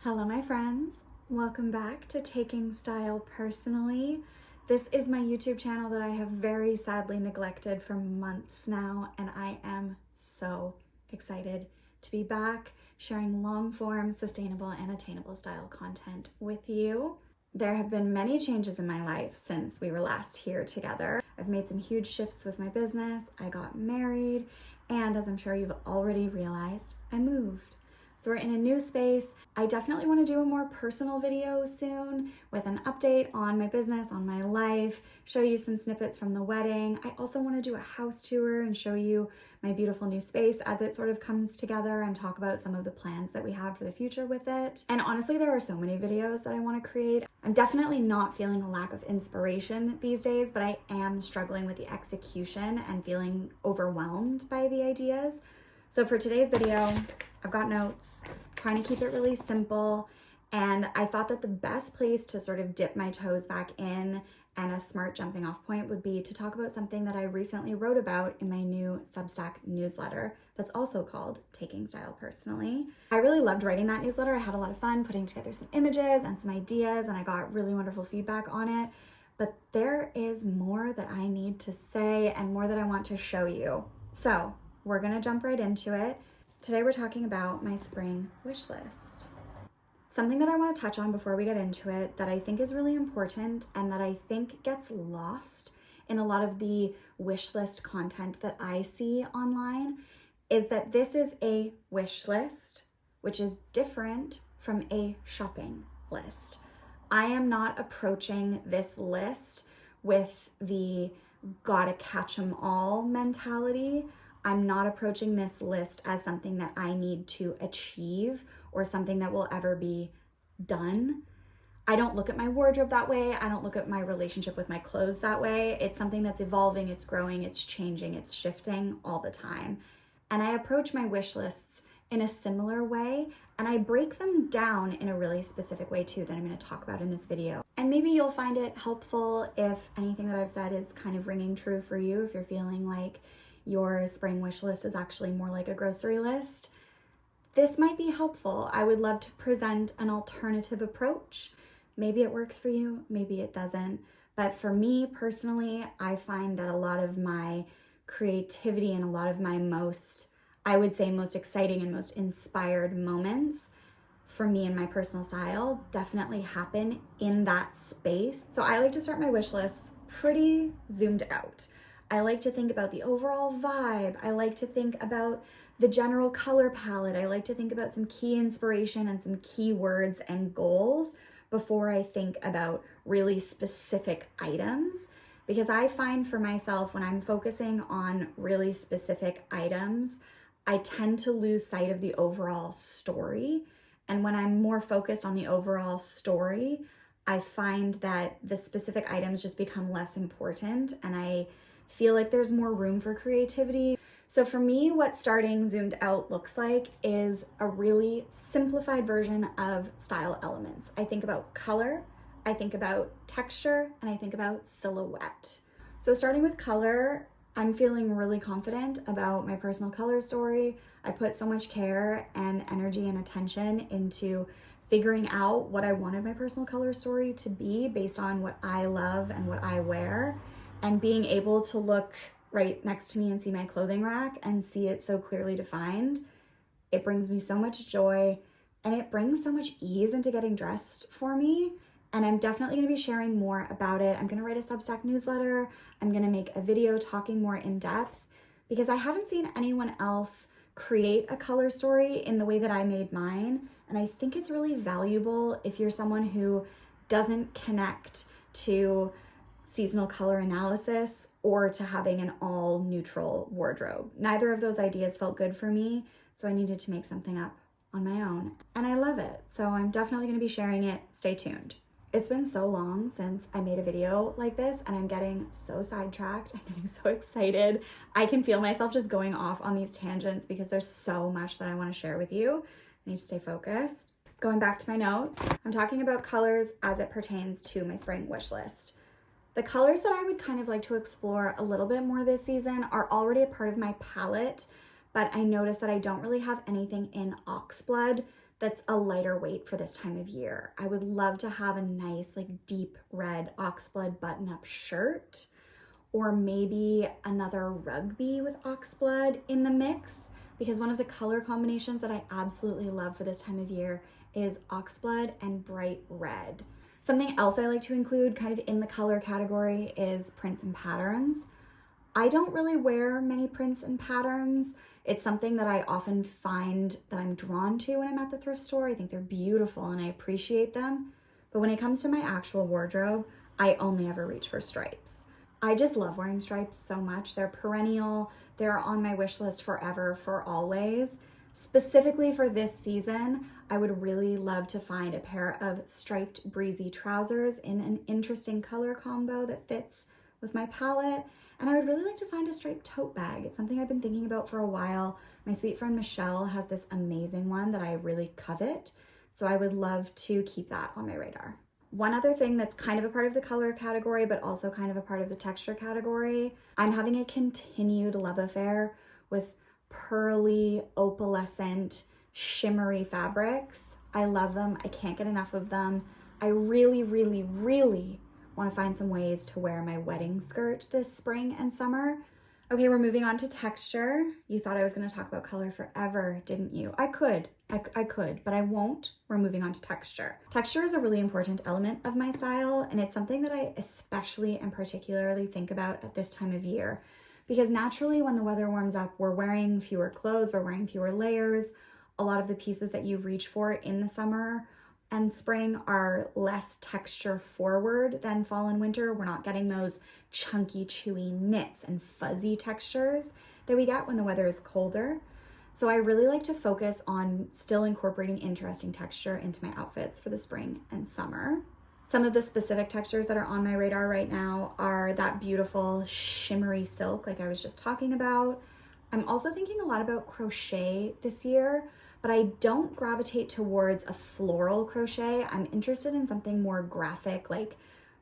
Hello, my friends. Welcome back to Taking Style Personally. This is my YouTube channel that I have very sadly neglected for months now, and I am so excited to be back sharing long-form, sustainable, and attainable style content with you. There have been many changes in my life since we were last here together. I've made some huge shifts with my business, I got married, and as I'm sure you've already realized, I moved. So we're in a new space. I definitely want to do a more personal video soon with an update on my business, on my life, show you some snippets from the wedding. I also want to do a house tour and show you my beautiful new space as it sort of comes together and talk about some of the plans that we have for the future with it. And honestly, there are so many videos that I want to create. I'm definitely not feeling a lack of inspiration these days, but I am struggling with the execution and feeling overwhelmed by the ideas. So for today's video, I've got notes, trying to keep it really simple, and I thought that the best place to sort of dip my toes back in and a smart jumping off point would be to talk about something that I recently wrote about in my new Substack newsletter that's also called Taking Style Personally. I really loved writing that newsletter. I had a lot of fun putting together some images and some ideas, and I got really wonderful feedback on it. But there is more that I need to say and more that I want to show you. So we're gonna jump right into it. Today we're talking about my spring wish list. Something that I want to touch on before we get into it that I think is really important and that I think gets lost in a lot of the wish list content that I see online is that this is a wish list, which is different from a shopping list. I am not approaching this list with the gotta catch 'em all mentality. I'm not approaching this list as something that I need to achieve or something that will ever be done. I don't look at my wardrobe that way. I don't look at my relationship with my clothes that way. It's something that's evolving, it's growing, it's changing, it's shifting all the time. And I approach my wish lists in a similar way, and I break them down in a really specific way too that I'm going to talk about in this video. And maybe you'll find it helpful if anything that I've said is kind of ringing true for you, if you're feeling like your spring wish list is actually more like a grocery list. This might be helpful. I would love to present an alternative approach. Maybe it works for you, maybe it doesn't. But for me personally, I find that a lot of my creativity and a lot of my most exciting and most inspired moments for me and my personal style definitely happen in that space. So I like to start my wish lists pretty zoomed out. I like to think about the overall vibe. I like to think about the general color palette. I like to think about some key inspiration and some keywords and goals before I think about really specific items. Because I find for myself, when I'm focusing on really specific items, I tend to lose sight of the overall story. And when I'm more focused on the overall story, I find that the specific items just become less important, and I feel like there's more room for creativity. So for me, what starting zoomed out looks like is a really simplified version of style elements. I think about color, I think about texture, and I think about silhouette. So starting with color, I'm feeling really confident about my personal color story. I put so much care and energy and attention into figuring out what I wanted my personal color story to be based on what I love and what I wear. And being able to look right next to me and see my clothing rack and see it so clearly defined, it brings me so much joy and it brings so much ease into getting dressed for me. And I'm definitely going to be sharing more about it. I'm going to write a Substack newsletter. I'm going to make a video talking more in depth because I haven't seen anyone else create a color story in the way that I made mine. And I think it's really valuable if you're someone who doesn't connect to seasonal color analysis or to having an all neutral wardrobe. Neither of those ideas felt good for me, so I needed to make something up on my own. And I love it, so I'm definitely going to be sharing it. Stay tuned. It's been so long since I made a video like this, and I'm getting so sidetracked. I'm getting so excited. I can feel myself just going off on these tangents because there's so much that I want to share with you. I need to stay focused. Going back to my notes, I'm talking about colors as it pertains to my spring wish list. The colors that I would kind of like to explore a little bit more this season are already a part of my palette, but I noticed that I don't really have anything in oxblood that's a lighter weight for this time of year. I would love to have a nice like deep red oxblood button-up shirt, or maybe another rugby with oxblood in the mix, because one of the color combinations that I absolutely love for this time of year is oxblood and bright red. Something else I like to include kind of in the color category is prints and patterns. I don't really wear many prints and patterns. It's something that I often find that I'm drawn to when I'm at the thrift store. I think they're beautiful and I appreciate them. But when it comes to my actual wardrobe, I only ever reach for stripes. I just love wearing stripes so much. They're perennial. They're on my wish list forever, for always. Specifically for this season, I would really love to find a pair of striped breezy trousers in an interesting color combo that fits with my palette. And I would really like to find a striped tote bag. It's something I've been thinking about for a while. My sweet friend Michelle has this amazing one that I really covet. So I would love to keep that on my radar. One other thing that's kind of a part of the color category, but also kind of a part of the texture category, I'm having a continued love affair with pearly, opalescent, shimmery fabrics. I love them. I can't get enough of them. I really, really, really want to find some ways to wear my wedding skirt this spring and summer. Okay, we're moving on to texture. You thought I was going to talk about color forever, didn't you? I could, but I won't. We're moving on to texture. Texture is a really important element of my style, and it's something that I especially and particularly think about at this time of year, because naturally when the weather warms up, we're wearing fewer clothes, we're wearing fewer layers. A lot of the pieces that you reach for in the summer and spring are less texture forward than fall and winter. We're not getting those chunky, chewy knits and fuzzy textures that we get when the weather is colder. So I really like to focus on still incorporating interesting texture into my outfits for the spring and summer. Some of the specific textures that are on my radar right now are that beautiful shimmery silk like I was just talking about. I'm also thinking a lot about crochet this year, but I don't gravitate towards a floral crochet. I'm interested in something more graphic, like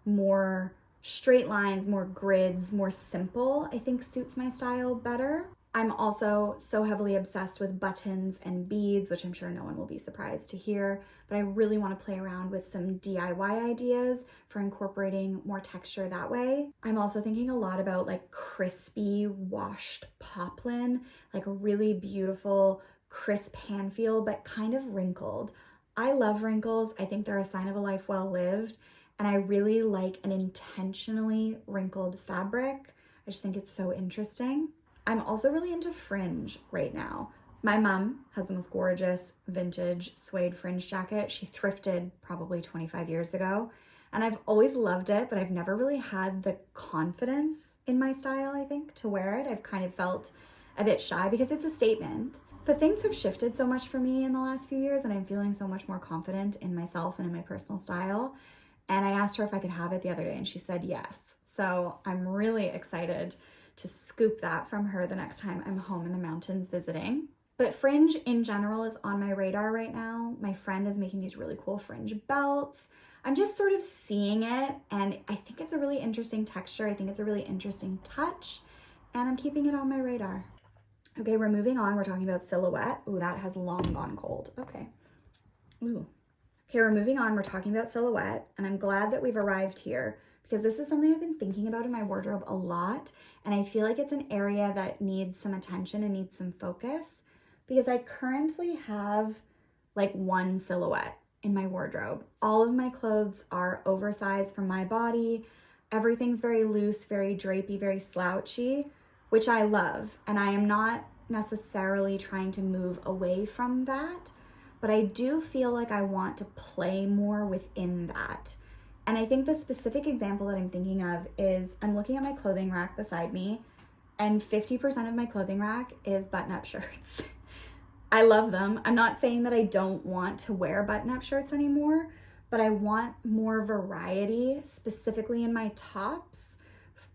more straight lines, more grids, more simple, I think suits my style better. I'm also so heavily obsessed with buttons and beads, which I'm sure no one will be surprised to hear, but I really want to play around with some DIY ideas for incorporating more texture that way. I'm also thinking a lot about like crispy washed poplin, like a really beautiful crisp hand feel, but kind of wrinkled. I love wrinkles. I think they're a sign of a life well lived, and I really like an intentionally wrinkled fabric. I just think it's so interesting. I'm also really into fringe right now. My mom has the most gorgeous vintage suede fringe jacket. She thrifted probably 25 years ago, and I've always loved it, but I've never really had the confidence in my style, I think, to wear it. I've kind of felt a bit shy because it's a statement. But things have shifted so much for me in the last few years, and I'm feeling so much more confident in myself and in my personal style. And I asked her if I could have it the other day, and she said yes. So I'm really excited to scoop that from her the next time I'm home in the mountains visiting. But fringe in general is on my radar right now. My friend is making these really cool fringe belts. I'm just sort of seeing it, and I think it's a really interesting texture. I think it's a really interesting touch, and I'm keeping it on my radar. Okay, we're moving on. We're talking about silhouette. Ooh, that has long gone cold. Okay. Ooh. Okay, we're moving on. We're talking about silhouette, and I'm glad that we've arrived here because this is something I've been thinking about in my wardrobe a lot, and I feel like it's an area that needs some attention and needs some focus because I currently have like one silhouette in my wardrobe. All of my clothes are oversized for my body. Everything's very loose, very drapey, very slouchy, which I love, and I am not necessarily trying to move away from that, but I do feel like I want to play more within that. And I think the specific example that I'm thinking of is I'm looking at my clothing rack beside me, and 50% of my clothing rack is button-up shirts. I love them. I'm not saying that I don't want to wear button-up shirts anymore, but I want more variety, specifically in my tops,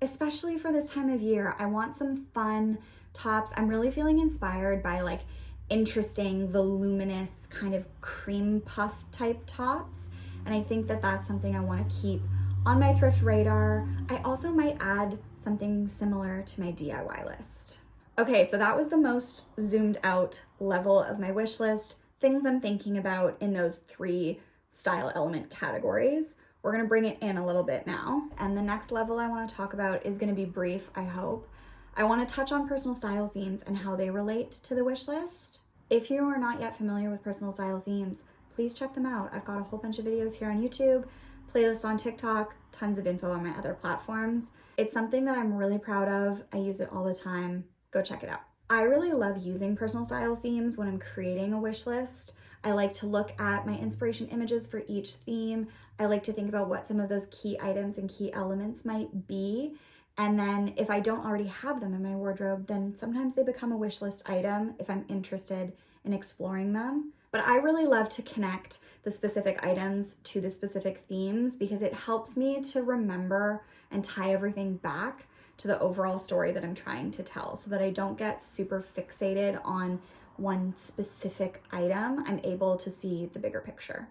especially for this time of year. I want some fun tops. I'm really feeling inspired by like interesting, voluminous kind of cream puff type tops. And I think that that's something I want to keep on my thrift radar. I also might add something similar to my DIY list. Okay, so that was the most zoomed out level of my wish list. things I'm thinking about in those 3 style element categories. We're gonna bring it in a little bit now. And the next level I wanna talk about is gonna be brief, I hope. I wanna touch on personal style themes and how they relate to the wish list. If you are not yet familiar with personal style themes, please check them out. I've got a whole bunch of videos here on YouTube, playlist on TikTok, tons of info on my other platforms. It's something that I'm really proud of. I use it all the time. Go check it out. I really love using personal style themes when I'm creating a wish list. I like to look at my inspiration images for each theme. I like to think about what some of those key items and key elements might be. And then if I don't already have them in my wardrobe, then sometimes they become a wish list item if I'm interested in exploring them. But I really love to connect the specific items to the specific themes because it helps me to remember and tie everything back to the overall story that I'm trying to tell so that I don't get super fixated on one specific item. I'm able to see the bigger picture.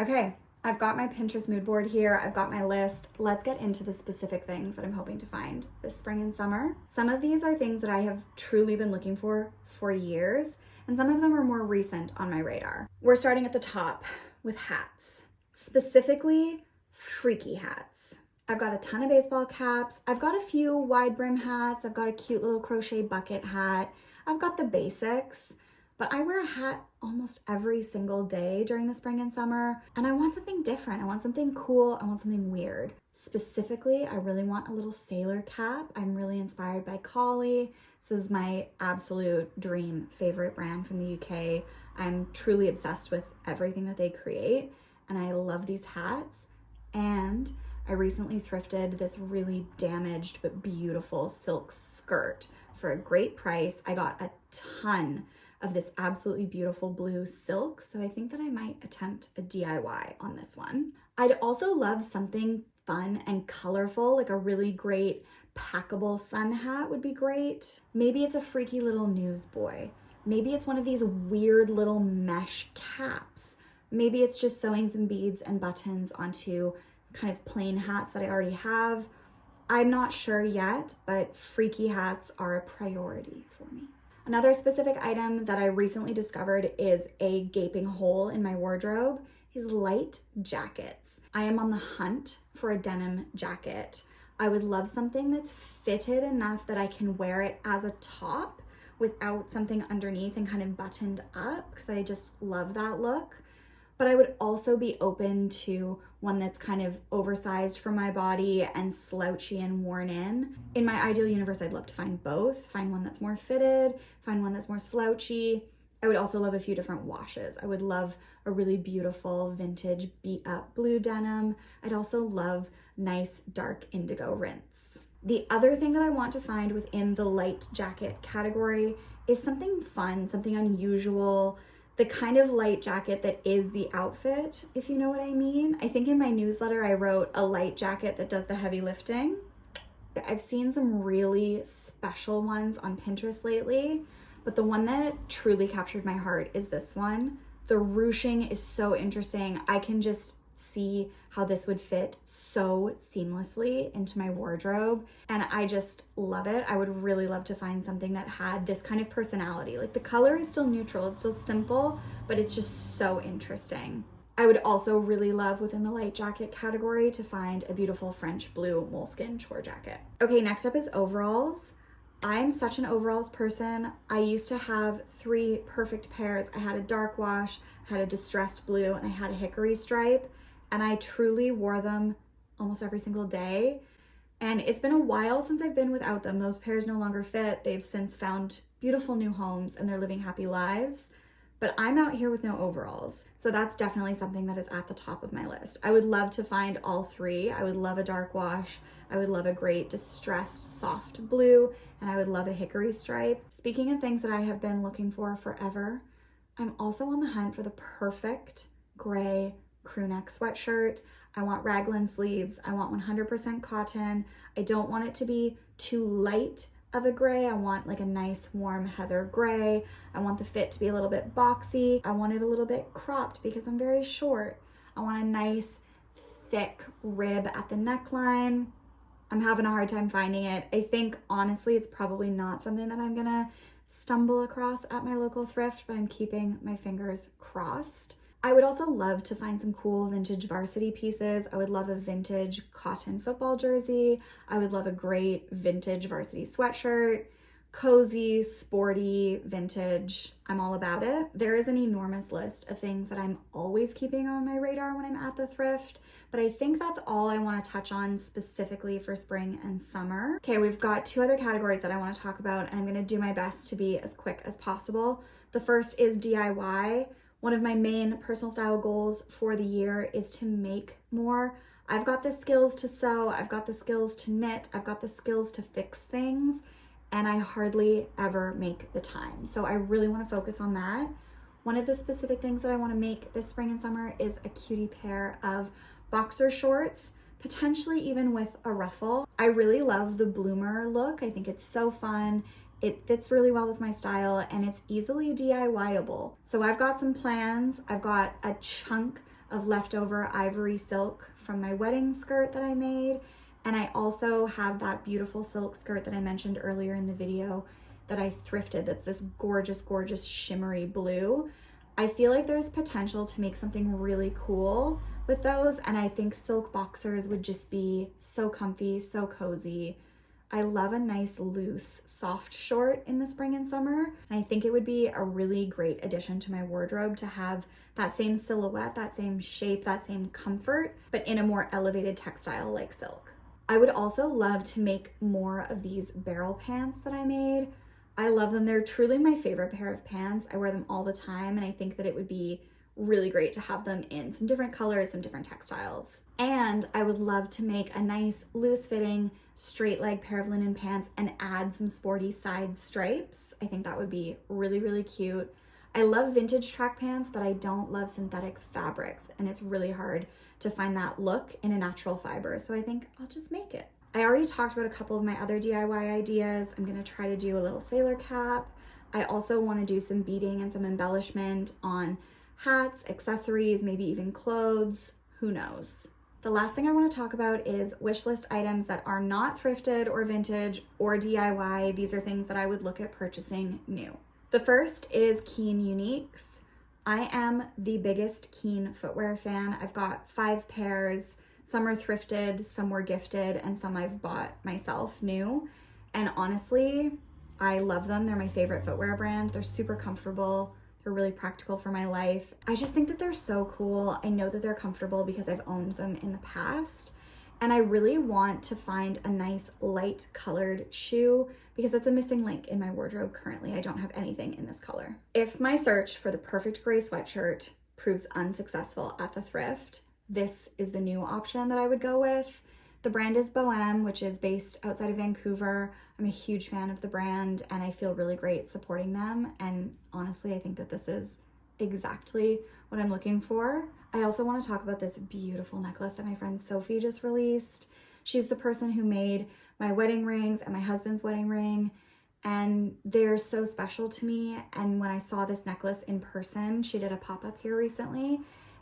Okay, I've got my Pinterest mood board here. I've got my list. Let's get into the specific things that I'm hoping to find this spring and summer. Some of these are things that I have truly been looking for years, and some of them are more recent on my radar. We're starting at the top with hats, specifically freaky hats. I've got a ton of baseball caps. I've got a few wide brim hats. I've got a cute little crochet bucket hat. I've got the basics, but I wear a hat almost every single day during the spring and summer, and I want something different. I want something cool. I want something weird. Specifically, I really want a little sailor cap. I'm really inspired by Collie. This is my absolute dream favorite brand from the UK. I'm truly obsessed with everything that they create, and I love these hats. And I recently thrifted this really damaged but beautiful silk skirt for a great price. I got a ton of this absolutely beautiful blue silk, so I think that I might attempt a DIY on this one. I'd also love something fun and colorful, like a really great packable sun hat would be great. Maybe it's a freaky little newsboy. Maybe it's one of these weird little mesh caps. Maybe it's just sewing some beads and buttons onto kind of plain hats that I already have. I'm not sure yet, but freaky hats are a priority for me. Another specific item that I recently discovered is a gaping hole in my wardrobe is light jackets. I am on the hunt for a denim jacket. I would love something that's fitted enough that I can wear it as a top without something underneath and kind of buttoned up because I just love that look. But I would also be open to one that's kind of oversized for my body and slouchy and worn in. In my ideal universe, I'd love to find both. Find one that's more fitted, find one that's more slouchy. I would also love a few different washes. I would love a really beautiful vintage beat up blue denim. I'd also love nice dark indigo rinse. The other thing that I want to find within the light jacket category is something fun, something unusual, the kind of light jacket that is the outfit, if you know what I mean. I think in my newsletter, I wrote a light jacket that does the heavy lifting. I've seen some really special ones on Pinterest lately, but the one that truly captured my heart is this one. The ruching is so interesting. I can just see how this would fit so seamlessly into my wardrobe, and I just love it. I would really love to find something that had this kind of personality. Like the color is still neutral, it's still simple, but it's just so interesting. I would also really love within the light jacket category to find a beautiful French blue moleskin chore jacket. Okay, next up is overalls. I'm such an overalls person. I used to have 3 perfect pairs. I had a dark wash, I had a distressed blue, and I had a hickory stripe. And I truly wore them almost every single day. And it's been a while since I've been without them. Those pairs no longer fit. They've since found beautiful new homes and they're living happy lives. But I'm out here with no overalls. So that's definitely something that is at the top of my list. I would love to find all 3. I would love a dark wash. I would love a great distressed soft blue. And I would love a hickory stripe. Speaking of things that I have been looking for forever, I'm also on the hunt for the perfect gray crew neck sweatshirt. I want raglan sleeves. I want 100% cotton. I don't want it to be too light of a gray. I want like a nice warm heather gray. I want the fit to be a little bit boxy. I want it a little bit cropped because I'm very short. I want a nice thick rib at the neckline. I'm having a hard time finding it. I think honestly it's probably not something that I'm gonna stumble across at my local thrift, but I'm keeping my fingers crossed. I would also love to find some cool vintage varsity pieces. I would love a vintage cotton football jersey. I would love a great vintage varsity sweatshirt. Cozy, sporty, vintage. I'm all about it. There is an enormous list of things that I'm always keeping on my radar when I'm at the thrift, but I think that's all I want to touch on specifically for spring and summer. Okay, we've got 2 other categories that I want to talk about, and I'm going to do my best to be as quick as possible. The first is DIY. One of my main personal style goals for the year is to make more. I've got the skills to sew, I've got the skills to knit, I've got the skills to fix things, and I hardly ever make the time. So I really want to focus on that. One of the specific things that I want to make this spring and summer is a cutie pair of boxer shorts, potentially even with a ruffle. I really love the bloomer look. I think it's so fun. It fits really well with my style and it's easily DIY-able. So I've got some plans. I've got a chunk of leftover ivory silk from my wedding skirt that I made. And I also have that beautiful silk skirt that I mentioned earlier in the video that I thrifted. That's this gorgeous, gorgeous shimmery blue. I feel like there's potential to make something really cool with those. And I think silk boxers would just be so comfy, so cozy. I love a nice, loose, soft short in the spring and summer. And I think it would be a really great addition to my wardrobe to have that same silhouette, that same shape, that same comfort, but in a more elevated textile like silk. I would also love to make more of these barrel pants that I made. I love them. They're truly my favorite pair of pants. I wear them all the time, and I think that it would be really great to have them in some different colors, some different textiles. And I would love to make a nice loose fitting straight leg pair of linen pants and add some sporty side stripes. I think that would be really, really cute. I love vintage track pants, but I don't love synthetic fabrics, and it's really hard to find that look in a natural fiber. So I think I'll just make it. I already talked about a couple of my other DIY ideas. I'm gonna try to do a little sailor cap. I also wanna do some beading and some embellishment on hats, accessories, maybe even clothes, who knows. The last thing I wanna talk about is wish list items that are not thrifted or vintage or DIY. These are things that I would look at purchasing new. The first is Keen Uniques. I am the biggest Keen footwear fan. I've got 5 pairs. Some are thrifted, some were gifted, and some I've bought myself new. And honestly, I love them. They're my favorite footwear brand. They're super comfortable. They're really practical for my life. I just think that they're so cool. I know that they're comfortable because I've owned them in the past. And I really want to find a nice light colored shoe because that's a missing link in my wardrobe currently. I don't have anything in this color. If my search for the perfect gray sweatshirt proves unsuccessful at the thrift, this is the new option that I would go with. The brand is Bohème, which is based outside of Vancouver. I'm a huge fan of the brand and I feel really great supporting them. And honestly, I think that this is exactly what I'm looking for. I also want to talk about this beautiful necklace that my friend Sophie just released. She's the person who made my wedding rings and my husband's wedding ring, and they're so special to me. And when I saw this necklace in person, she did a pop-up here recently,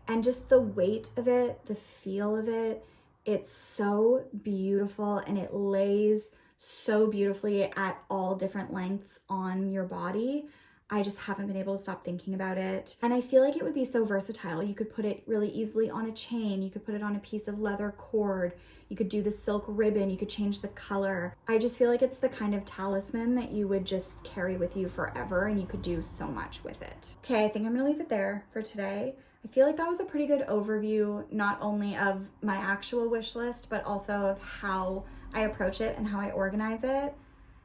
and just the weight of it, the feel of it, it's so beautiful and it lays so beautifully at all different lengths on your body. I just haven't been able to stop thinking about it. And I feel like it would be so versatile. You could put it really easily on a chain. You could put it on a piece of leather cord. You could do the silk ribbon. You could change the color. I just feel like it's the kind of talisman that you would just carry with you forever and you could do so much with it. Okay, I think I'm gonna leave it there for today. I feel like that was a pretty good overview, not only of my actual wish list, but also of how I approach it and how I organize it.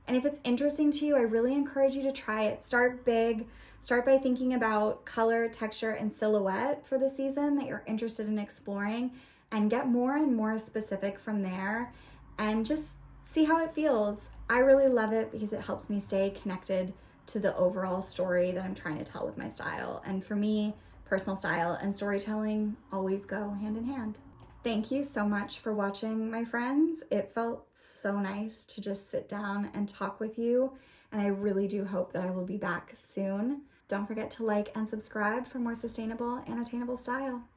And if it's interesting to you, I really encourage you to try it. Start big. Start by thinking about color, texture, and silhouette for the season that you're interested in exploring, and get more and more specific from there and just see how it feels. I really love it because it helps me stay connected to the overall story that I'm trying to tell with my style. And for me, personal style and storytelling always go hand in hand. Thank you so much for watching, my friends. It felt so nice to just sit down and talk with you, and I really do hope that I will be back soon. Don't forget to like and subscribe for more sustainable and attainable style.